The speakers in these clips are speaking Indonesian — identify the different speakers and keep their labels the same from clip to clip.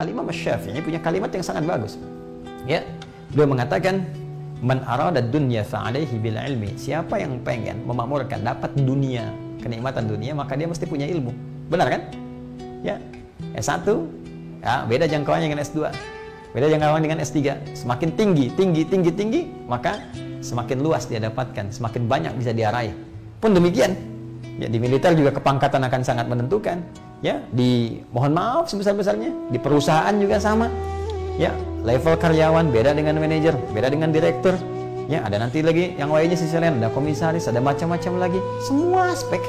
Speaker 1: Imam Syafi'i punya kalimat yang sangat bagus. Ya, beliau mengatakan, "Man arada dunya fa'alaihi bil ilmi." Siapa yang pengen memakmurkan, dapat dunia, kenikmatan dunia, maka dia mesti punya ilmu. Benar kan? Ya. S1, ya, beda jangkauannya dengan S2. Beda jangkauannya dengan S3. Semakin tinggi, maka semakin luas dia dapatkan, semakin banyak bisa dia raih. Pun demikian, ya, di militer juga kepangkatan akan sangat menentukan. Ya, mohon maaf sebesar-besarnya, di perusahaan juga sama. Ya, level karyawan beda dengan manajer, beda dengan direktur. Ya, ada nanti lagi yang lainnya sisi lain, ada komisaris, ada macam-macam lagi. Semua aspek.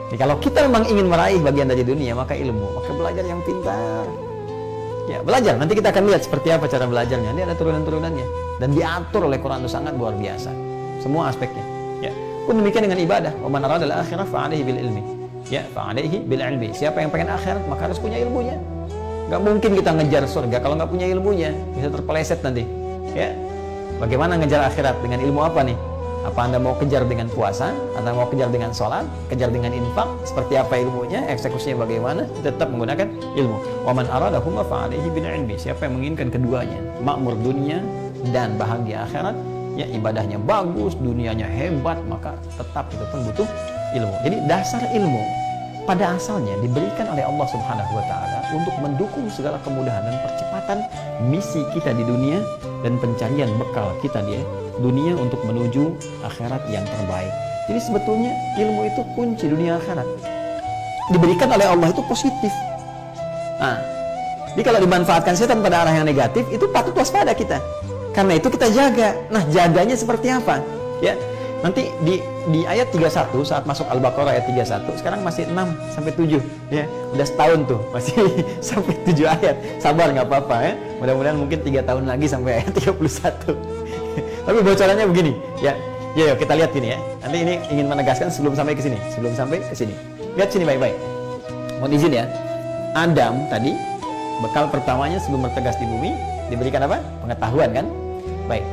Speaker 1: Jadi, kalau kita memang ingin meraih bagian dari dunia, maka ilmu, maka belajar yang pintar. Ya, belajar. Nanti kita akan lihat seperti apa cara belajarnya. Ini ada turunan-turunannya dan diatur oleh Quran itu sangat luar biasa. Semua aspeknya. Ya. Pun demikian dengan ibadah. Wa man arada al-akhirah fa'alaihi bil ilmi. Ya, fa'alaihi bil ilmi. Siapa yang pengen akhirat, maka harus punya ilmunya. Gak mungkin kita ngejar surga kalau nggak punya ilmunya, bisa terpeleset nanti. Ya, bagaimana ngejar akhirat dengan ilmu apa nih? Apa Anda mau kejar dengan puasa, Anda mau kejar dengan sholat, kejar dengan infak? Seperti apa ilmunya, eksekusinya bagaimana? Tetap menggunakan ilmu. Wa man aradahuma fa'alaihi bil ilmi. Siapa yang menginginkan keduanya, makmur dunia dan bahagia akhirat, ya, ibadahnya bagus, dunianya hebat, maka tetap itu pun butuh ilmu. Jadi dasar ilmu pada asalnya diberikan oleh Allah Subhanahu wa taala untuk mendukung segala kemudahan dan percepatan misi kita di dunia dan pencarian bekal kita di dunia untuk menuju akhirat yang terbaik. Jadi sebetulnya ilmu itu kunci dunia akhirat. Diberikan oleh Allah itu positif. Nah, jadi kalau dimanfaatkan setan pada arah yang negatif, itu patut waspada kita. Karena itu kita jaga. Nah, jaganya seperti apa? Ya, nanti di ayat 31 saat masuk Al-Baqarah ayat 31, sekarang masih 6 sampai 7 ya. Udah setahun tuh, masih sampai 7 ayat. Sabar, nggak apa-apa ya. Mudah-mudahan mungkin 3 tahun lagi sampai ayat 31. Tapi bocorannya begini, ya. Ya, kita lihat gini ya. Nanti ini ingin menegaskan sebelum sampai ke sini, Lihat sini baik-baik. Mohon izin ya. Adam tadi bekal pertamanya sebelum bertegas di bumi diberikan apa? Pengetahuan kan? Baik.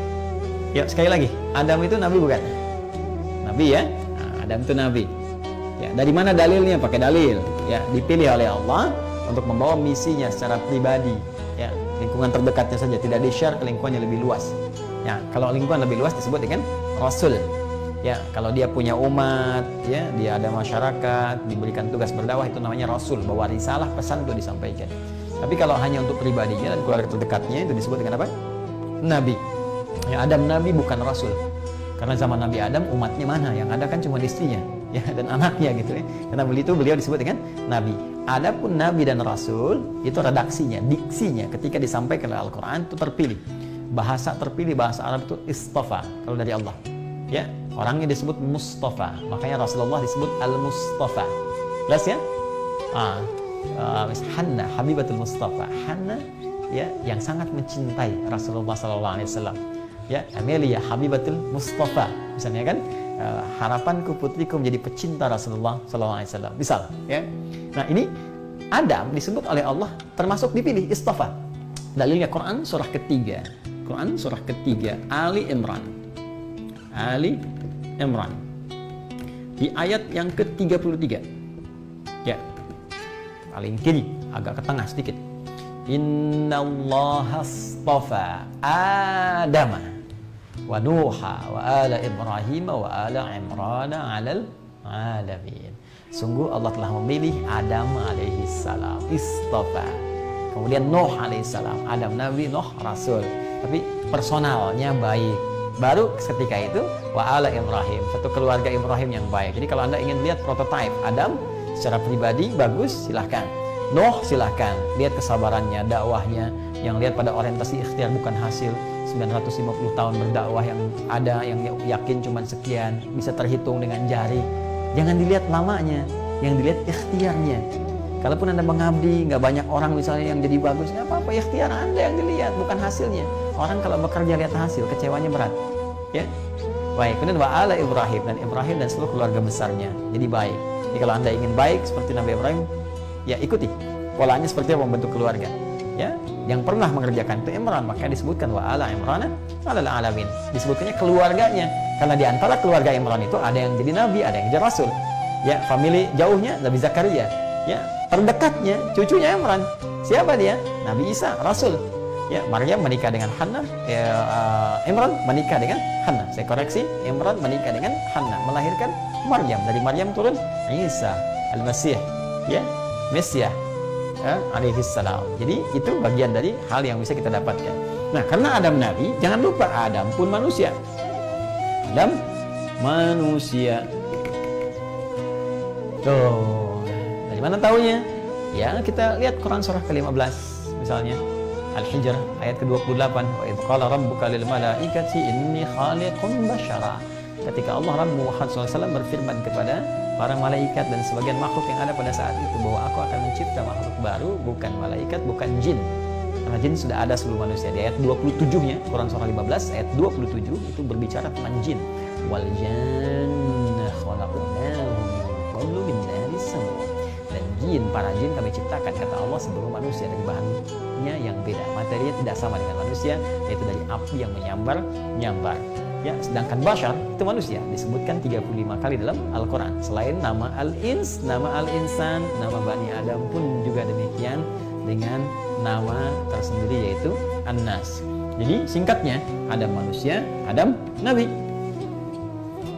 Speaker 1: Ya, sekali lagi, Adam itu nabi bukan? Nabi ya, nah, Adam itu nabi. Ya, dari mana dalilnya? Pakai dalil. Ya, dipilih oleh Allah untuk membawa misinya secara pribadi. Ya, lingkungan terdekatnya saja, tidak di-share ke lingkungan yang lebih luas. Ya, kalau lingkungan lebih luas disebut dengan Rasul. Ya, kalau dia punya umat, ya, dia ada masyarakat, diberikan tugas berdakwah, itu namanya Rasul, bawa risalah, pesan untuk disampaikan. Tapi kalau hanya untuk pribadinya dan keluarga terdekatnya, itu disebut dengan apa? Nabi. Ya, Adam nabi bukan Rasul. Karena zaman Nabi Adam umatnya mana? Yang ada kan cuma istrinya, ya, dan anaknya gitu ya. Karena beliau disebut dengan Nabi. Adapun Nabi dan Rasul itu redaksinya, diksinya ketika disampaikan oleh Al-Quran itu terpilih. Bahasa terpilih, bahasa Arab itu istafa kalau dari Allah. Ya, orangnya disebut Mustafa. Makanya Rasulullah disebut Al-Mustafa. Jelas ya? Hanna, Habibatul Mustafa. Hanna, ya, yang sangat mencintai Rasulullah SAW. Ya, Amelia Habibatul Mustafa, misalnya kan, harapanku putriku menjadi pecinta Rasulullah SAW. Misal, ya. Nah, ini Adam disebut oleh Allah termasuk dipilih istafa. Dalilnya Quran surah ketiga. Ali Imran. Di ayat yang ke-33. Ya. Paling kiri, agak ke tengah sedikit. Innallaha astafa Adama wa Nuha wa ala Ibrahim wa ala Imran 'alal alamin. Sungguh Allah telah memilih Adam alaihi salam, istafa. Kemudian Nuh alaihi salam, Adam nabi, Nuh rasul. Tapi personalnya baik. Baru ketika itu wa ala Ibrahim, satu keluarga Ibrahim yang baik. Jadi kalau Anda ingin lihat prototipe Adam secara pribadi bagus, silahkan. Nuh silahkan, lihat kesabarannya, dakwahnya, yang lihat pada orientasi ikhtiar bukan hasil. 950 tahun berdakwah yang ada, yang yakin cuma sekian, bisa terhitung dengan jari. Jangan dilihat lamanya, yang dilihat ikhtiarnya. Kalaupun Anda mengabdi, nggak banyak orang misalnya yang jadi bagus, nggak apa-apa, ikhtiar Anda yang dilihat, bukan hasilnya. Orang kalau bekerja lihat hasil, kecewanya berat. Ya, baik. Kemudian wa ala Ibrahim, dan seluruh keluarga besarnya. Jadi baik. Jadi kalau Anda ingin baik seperti Nabi Ibrahim, ya ikuti polanya seperti apa membentuk keluarga. Ya, yang pernah mengerjakan itu Imran, maka disebutkan wa ala Imran 'alal alamin. Disebutkannya keluarganya, karena di antara keluarga Imran itu ada yang jadi nabi, ada yang jadi rasul. Ya, famili jauhnya Nabi Zakaria. Ya, terdekatnya cucunya Imran. Siapa dia? Nabi Isa, Rasul. Ya, Maryam menikah dengan Hannah, Imran menikah dengan Hannah. Saya koreksi, Imran menikah dengan Hannah, melahirkan Maryam. Dari Maryam turun Isa Al-Masih, ya, Mesias, alaihi salam. Jadi itu bagian dari hal yang bisa kita dapatkan. Nah, karena Adam Nabi, jangan lupa Adam pun manusia. Adam manusia. Tuh, dari mana taunya? Ya, kita lihat Quran surah ke-15 misalnya. Al-Hijr ayat ke-28, wa idz qala rabbuka lil malaikati inni khaliqun basyara. Ketika Allah Rabb Muhammad SAW berfirman kepada para malaikat dan sebagian makhluk yang ada pada saat itu bahwa aku akan mencipta makhluk baru, bukan malaikat, bukan jin. Karena jin sudah ada seluruh manusia. Di ayat 27-nya Quran surah 15 ayat 27 itu berbicara tentang jin. Wal janna khalaqnahu qablu min nari sama. Dan jin, para jin kami ciptakan, kata Allah, sebelum manusia, dari bahannya yang beda. Materinya tidak sama dengan manusia, yaitu dari api yang menyambar. Ya, sedangkan bashar itu manusia disebutkan 35 kali dalam Al-Quran. Selain nama Al-Ins, nama Al-Insan, nama Bani Adam pun juga demikian dengan nama tersendiri yaitu An-Nas. Jadi singkatnya, Adam manusia, Adam Nabi.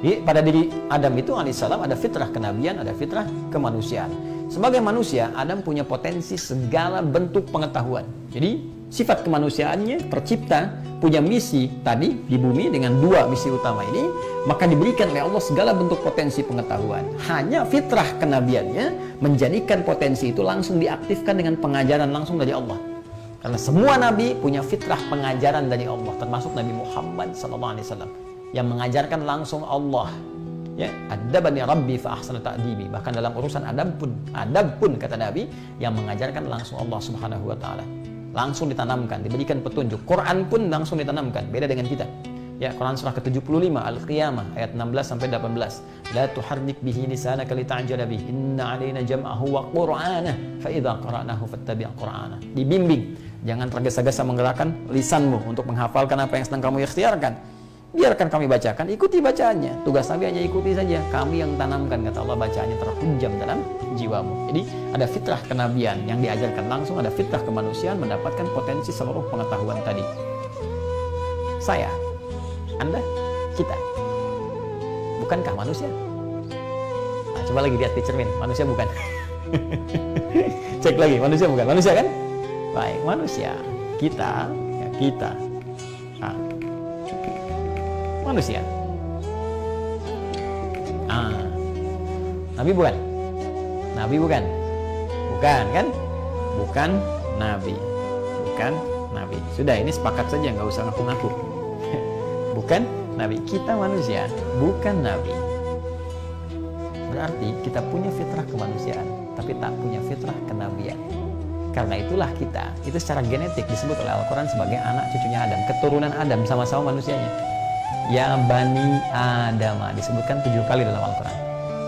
Speaker 1: Jadi pada diri Adam itu alaihissalam ada fitrah kenabian, ada fitrah kemanusiaan. Sebagai manusia, Adam punya potensi segala bentuk pengetahuan. Jadi sifat kemanusiaannya, tercipta, punya misi tadi di bumi dengan dua misi utama ini, maka diberikan oleh Allah segala bentuk potensi pengetahuan. Hanya fitrah kenabiannya menjadikan potensi itu langsung diaktifkan dengan pengajaran langsung dari Allah. Karena semua nabi punya fitrah pengajaran dari Allah, termasuk Nabi Muhammad SAW yang mengajarkan langsung Allah. Ya, adabani rabbi fa ahsana ta'dibi. Bahkan dalam urusan adab pun kata Nabi yang mengajarkan langsung Allah Subhanahu wa taala. Langsung ditanamkan, diberikan petunjuk. Quran pun langsung ditanamkan, beda dengan kita. Ya, Quran surah ke-75 Al-Qiyamah ayat 16 sampai 18. La tuharrik bihi lisanaka lita'jala bihi. Inna 'alaina jam'ahu wa qur'anahu fa idza qara'nahu fattabi' qur'ana. Dibimbing, jangan tergesa-gesa menggerakkan lisanmu untuk menghafalkan apa yang sedang kamu ikhtiarkan. Biarkan kami bacakan, ikuti bacaannya. Tugas Nabi hanya ikuti saja. Kami yang tanamkan, kata Allah, bacaannya terhujam dalam jiwamu. Jadi ada fitrah kenabian yang diajarkan langsung, ada fitrah kemanusiaan mendapatkan potensi seluruh pengetahuan tadi. Saya, Anda, kita, bukankah manusia? Nah, coba lagi lihat di cermin, manusia bukan? Cek lagi, manusia bukan? Manusia kan? Baik, manusia. Kita, ya kita. Nah, manusia. Nabi bukan? Nabi bukan? Bukan kan? Bukan Nabi. Bukan Nabi. Sudah, ini sepakat saja, nggak usah ngaku-ngaku. Bukan Nabi. Kita manusia, bukan Nabi. Berarti kita punya fitrah kemanusiaan, tapi tak punya fitrah kenabian. Karena itulah kita, itu secara genetik disebut oleh Al-Quran sebagai anak cucunya Adam, keturunan Adam, sama-sama manusianya. Ya Bani Adam, disebutkan 7 kali dalam Al-Quran.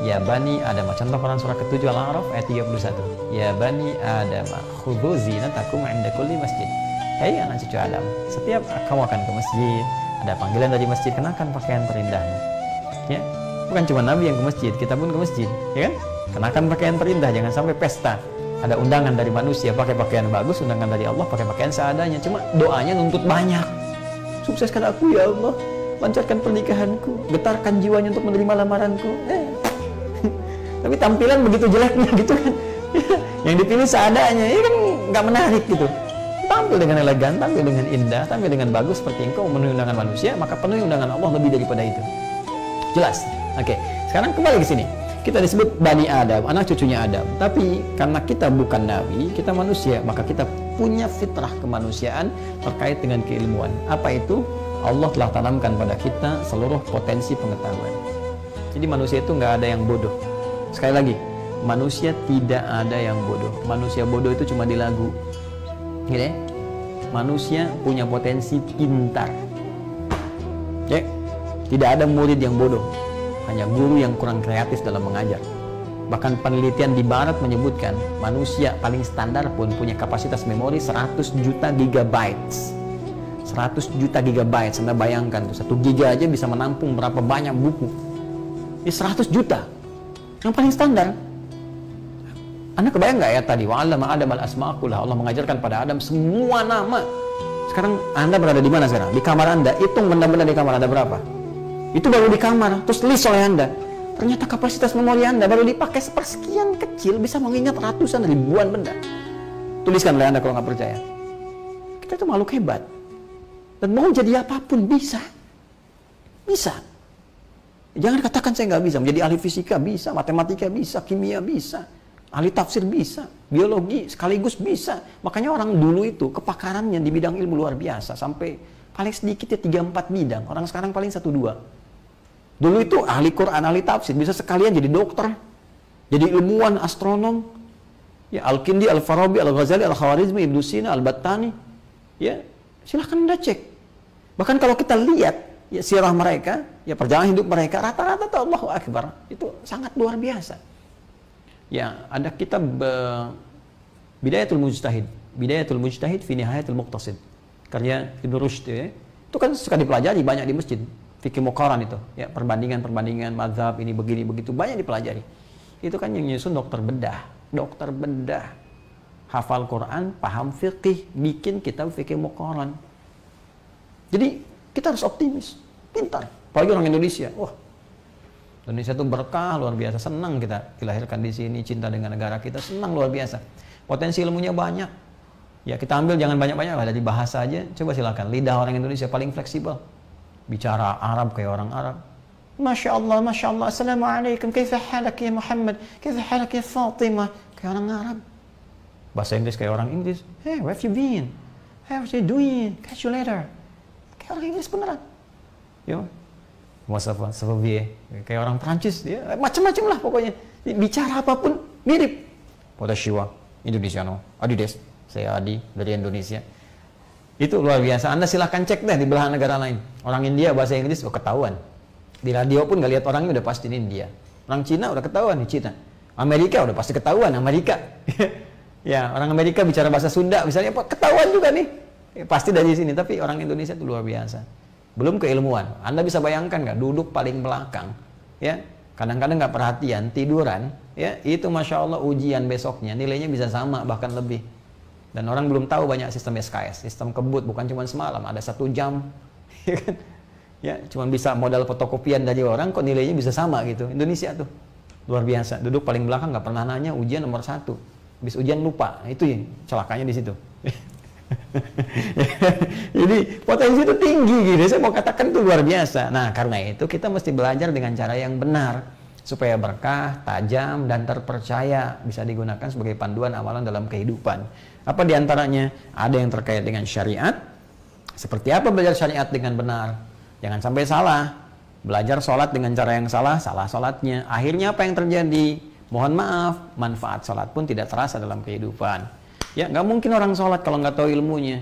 Speaker 1: Ya Bani Adam, contoh Quran surah ke-7 Al-A'raf ayat 31. Ya Bani Adam, khudhu zinatakum 'inda kulli masjid. Hei anak cucu Adam, setiap kamu akan ke masjid, ada panggilan dari masjid, kenakan pakaian terindahmu. Ya, bukan cuma Nabi yang ke masjid, kita pun ke masjid, ya kan? Kenakan pakaian terindah, jangan sampai pesta. Ada undangan dari manusia pakai pakaian bagus, undangan dari Allah pakai pakaian seadanya. Cuma doanya nuntut banyak. Sukseskan aku ya Allah, lancarkan pernikahanku, getarkan jiwanya untuk menerima lamaranku. Tapi tampilan begitu jeleknya gitu kan. Yang dipilih seadanya, ini kan nggak menarik gitu. Tampil dengan elegan, tampil dengan indah, tampil dengan bagus seperti engkau memenuhi undangan manusia, maka penuhi undangan Allah lebih daripada itu. Jelas? Oke. Sekarang kembali ke sini. Kita disebut Bani Adam, anak cucunya Adam. Tapi karena kita bukan Nabi, kita manusia, maka kita punya fitrah kemanusiaan terkait dengan keilmuan. Apa itu? Allah telah tanamkan pada kita seluruh potensi pengetahuan. Jadi manusia itu nggak ada yang bodoh. Sekali lagi, manusia tidak ada yang bodoh. Manusia bodoh itu cuma di lagu. Gitu ya? Manusia punya potensi pintar. Oke? Tidak ada murid yang bodoh. Hanya guru yang kurang kreatif dalam mengajar. Bahkan penelitian di barat menyebutkan manusia paling standar pun punya kapasitas memori 100 juta gigabytes. 100 juta gigabytes, Anda bayangkan tuh, 1 giga aja bisa menampung berapa banyak buku. Ini 100 juta. Yang paling standar. Anda kebayang nggak ya tadi? Wa 'allama Adam al-asma'a kullaha. Allah mengajarkan pada Adam semua nama. Sekarang Anda berada di mana sekarang? Di kamar Anda. Hitung benda-benda di kamar Anda berapa? Itu baru di kamar. Terus list oleh Anda. Ternyata kapasitas memori Anda baru dipakai sepersekian kecil bisa mengingat ratusan ribuan benda. Tuliskan oleh Anda kalau nggak percaya. Kita itu makhluk hebat. Dan mau jadi apapun bisa. Bisa. Jangan katakan saya nggak bisa. Menjadi ahli fisika bisa, matematika bisa, kimia bisa, ahli tafsir bisa, biologi sekaligus bisa. Makanya orang dulu itu kepakarannya di bidang ilmu luar biasa. Sampai paling sedikit ya 3-4 bidang. Orang sekarang paling 1-2. Dulu itu ahli Quran, ahli tafsir. Bisa sekalian jadi dokter, jadi ilmuwan, astronom. Ya, Al-Kindi, Al-Farabi, Al-Ghazali, Al-Khawarizmi, Ibnu Sina, Al-Battani. Ya, silahkan Anda cek. Bahkan kalau kita lihat ya sirah mereka, ya perjalanan hidup mereka, rata-rata tuh Allahu Akbar, itu sangat luar biasa. Ya, ada kitab Bidayatul Mujtahid fi Nihayatul Muqtasid, karya Ibnu Rushd ya. Itu kan suka dipelajari banyak di masjid, fikih muqaran itu, ya perbandingan mazhab ini begini begitu banyak dipelajari. Itu kan yang nyusun dokter bedah, hafal Quran, paham fikih, bikin kitab fikih muqaran. Jadi kita harus optimis, pintar. Apalagi orang Indonesia. Wah, Indonesia itu berkah luar biasa. Senang kita dilahirkan di sini, cinta dengan negara kita, senang luar biasa. Potensi ilmunya banyak. Ya kita ambil jangan banyak-banyak lah dari bahasa aja. Coba silakan. Lidah orang Indonesia paling fleksibel. Bicara Arab kayak orang Arab. Masya Allah, Masya Allah. Assalamualaikum. Kaifa halak ya Muhammad? Kaifa halak ya Fatimah? Kayak orang Arab. Bahasa Inggris kayak orang Inggris. Hey, where have you been? How are you doing? Catch you later. Orang Inggris beneran, yo, kayak orang Prancis, ya macam-macam lah pokoknya. Bicara apapun mirip. Potashiwa, Indonesiano, Adides, saya Adi dari Indonesia. Itu luar biasa. Anda silahkan cek deh di belahan negara lain. Orang India bahasa Inggris ketahuan. Di radio pun nggak lihat orangnya udah pasti ini India. Orang Cina udah ketahuan di Cina. Amerika udah pasti ketahuan Amerika. Ya orang Amerika bicara bahasa Sunda misalnya ketahuan juga nih. Pasti dari sini, tapi orang Indonesia itu luar biasa. Belum keilmuan. Anda bisa bayangkan nggak duduk paling belakang, ya kadang-kadang nggak perhatian, tiduran, ya itu masya Allah ujian besoknya nilainya bisa sama bahkan lebih. Dan orang belum tahu banyak sistem SKS, sistem kebut bukan cuma semalam, ada 1 jam, ya kan? Ya cuma bisa modal fotokopian dari orang kok nilainya bisa sama gitu. Indonesia tuh luar biasa. Duduk paling belakang nggak pernah nanya ujian nomor 1, habis ujian lupa. Nah, itu yang celakanya di situ. Jadi potensi itu tinggi gitu. Saya mau katakan itu luar biasa. Nah karena itu kita mesti belajar dengan cara yang benar supaya berkah, tajam dan terpercaya, bisa digunakan sebagai panduan amalan dalam kehidupan. Apa diantaranya? Ada yang terkait dengan syariat. Seperti apa belajar syariat dengan benar? Jangan sampai salah. Belajar sholat dengan cara yang salah, salah sholatnya. Akhirnya apa yang terjadi? Mohon maaf, manfaat sholat pun tidak terasa dalam kehidupan. Ya, nggak mungkin orang sholat kalau nggak tahu ilmunya.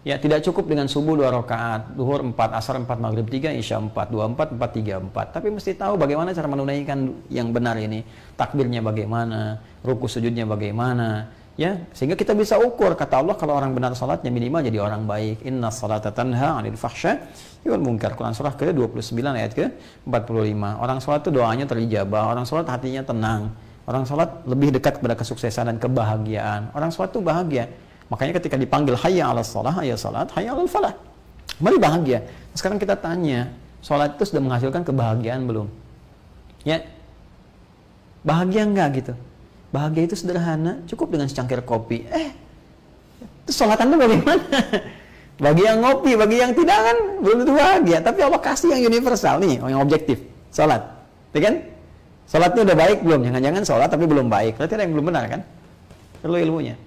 Speaker 1: Ya, tidak cukup dengan subuh 2 rakaat, duhur 4, asar 4, maghrib 3, isya 4, 24, 4, 3, 4. Tapi mesti tahu bagaimana cara menunaikan yang benar ini. Takbirnya bagaimana, ruku sujudnya bagaimana. Ya, sehingga kita bisa ukur. Kata Allah kalau orang benar sholatnya minimal jadi orang baik. Inna sholata tanha 'anil fahsya wal munkar. Quran surah ke-29 ayat ke-45. Orang sholat itu doanya terijabah. Orang sholat hatinya tenang. Orang sholat lebih dekat kepada kesuksesan dan kebahagiaan. Orang sholat itu bahagia. Makanya ketika dipanggil hayya 'alas shalah, hayya salat, hayya 'alal falah. Mari bahagia. Sekarang kita tanya, sholat itu sudah menghasilkan kebahagiaan belum? Ya. Bahagia enggak gitu? Bahagia itu sederhana, cukup dengan secangkir kopi. Itu sholat Anda bagaimana? Bagi yang ngopi, bagi yang tidak kan belum tentu bahagia. Tapi Allah kasih yang universal nih, yang objektif. Sholat. Ya kan? Sholatnya udah baik belum? Jangan-jangan sholat tapi belum baik. Berarti ada yang belum benar kan? Perlu ilmunya.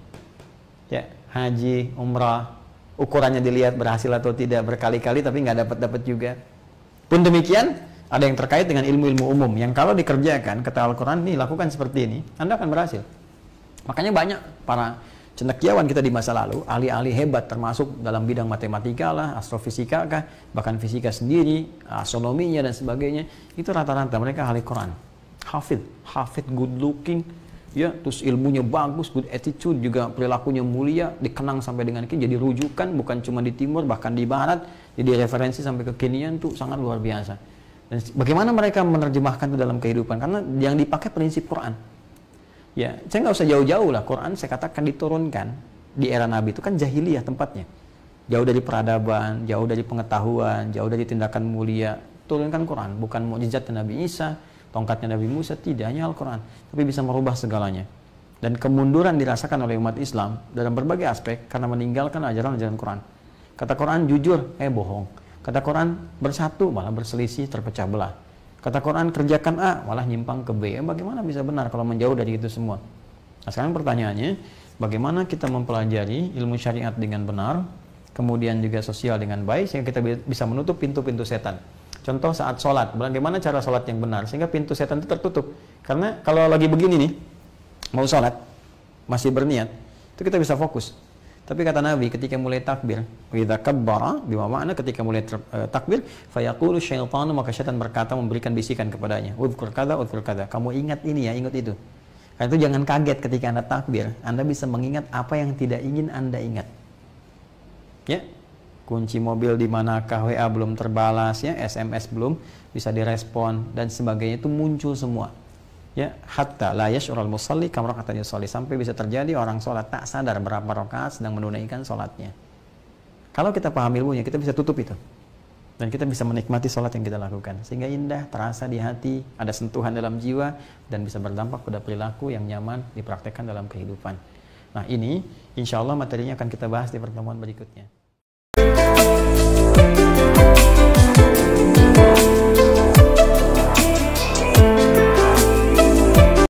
Speaker 1: Ya, haji, umrah, ukurannya dilihat berhasil atau tidak berkali-kali tapi nggak dapat juga. Pun demikian, ada yang terkait dengan ilmu-ilmu umum yang kalau dikerjakan, kata Al-Quran, nih lakukan seperti ini, Anda akan berhasil. Makanya banyak para cendekiawan kita di masa lalu, ahli-ahli hebat termasuk dalam bidang matematika lah, astrofisika kah, bahkan fisika sendiri, astronominya dan sebagainya, itu rata-rata mereka ahli Quran. Hafid, good looking, ya, terus ilmunya bagus, good attitude, juga perilakunya mulia, dikenang sampai dengan kini, jadi rujukan bukan cuma di timur, bahkan di barat, jadi referensi sampai ke kekinian tuh sangat luar biasa. Dan bagaimana mereka menerjemahkan itu dalam kehidupan? Karena yang dipakai prinsip Quran. Ya, saya nggak usah jauh-jauh lah. Quran saya katakan diturunkan di era Nabi itu kan jahiliyah tempatnya. Jauh dari peradaban, jauh dari pengetahuan, jauh dari tindakan mulia. Turunkan Quran, bukan mukjizat Nabi Isa, tongkatnya Nabi Musa, tidak, hanya Al-Quran. Tapi bisa merubah segalanya. Dan kemunduran dirasakan oleh umat Islam dalam berbagai aspek karena meninggalkan ajaran-ajaran Quran. Kata Quran jujur, bohong. Kata Quran bersatu, malah berselisih, terpecah belah. Kata Quran kerjakan A, malah nyimpang ke B. Bagaimana bisa benar kalau menjauh dari itu semua? Nah, sekarang pertanyaannya, bagaimana kita mempelajari ilmu syariat dengan benar, kemudian juga sosial dengan baik, sehingga kita bisa menutup pintu-pintu setan. Contoh saat sholat, bagaimana cara sholat yang benar, sehingga pintu setan itu tertutup. Karena kalau lagi begini nih, mau sholat, masih berniat, itu kita bisa fokus. Tapi kata Nabi ketika mulai takbir, idza kabbara, bima makna ketika mulai takbir, fayaqulu syaitanu, maka syaitan berkata memberikan bisikan kepadanya, udhkur kada, kamu ingat ini ya, ingat itu. Karena itu jangan kaget ketika Anda takbir, Anda bisa mengingat apa yang tidak ingin Anda ingat. Ya. Kunci mobil di manakah, WA belum terbalas ya, SMS belum bisa direspon dan sebagainya, itu muncul semua. Ya, hatta la yash'urul musalli kam raka'atan yusalli, sampai bisa terjadi orang sholat tak sadar berapa rakaat sedang menunaikan sholatnya. Kalau kita paham ilmunya, kita bisa tutup itu. Dan kita bisa menikmati sholat yang kita lakukan. Sehingga indah, terasa di hati, ada sentuhan dalam jiwa, dan bisa berdampak pada perilaku yang nyaman dipraktekkan dalam kehidupan. Nah ini, insya Allah materinya akan kita bahas di pertemuan berikutnya.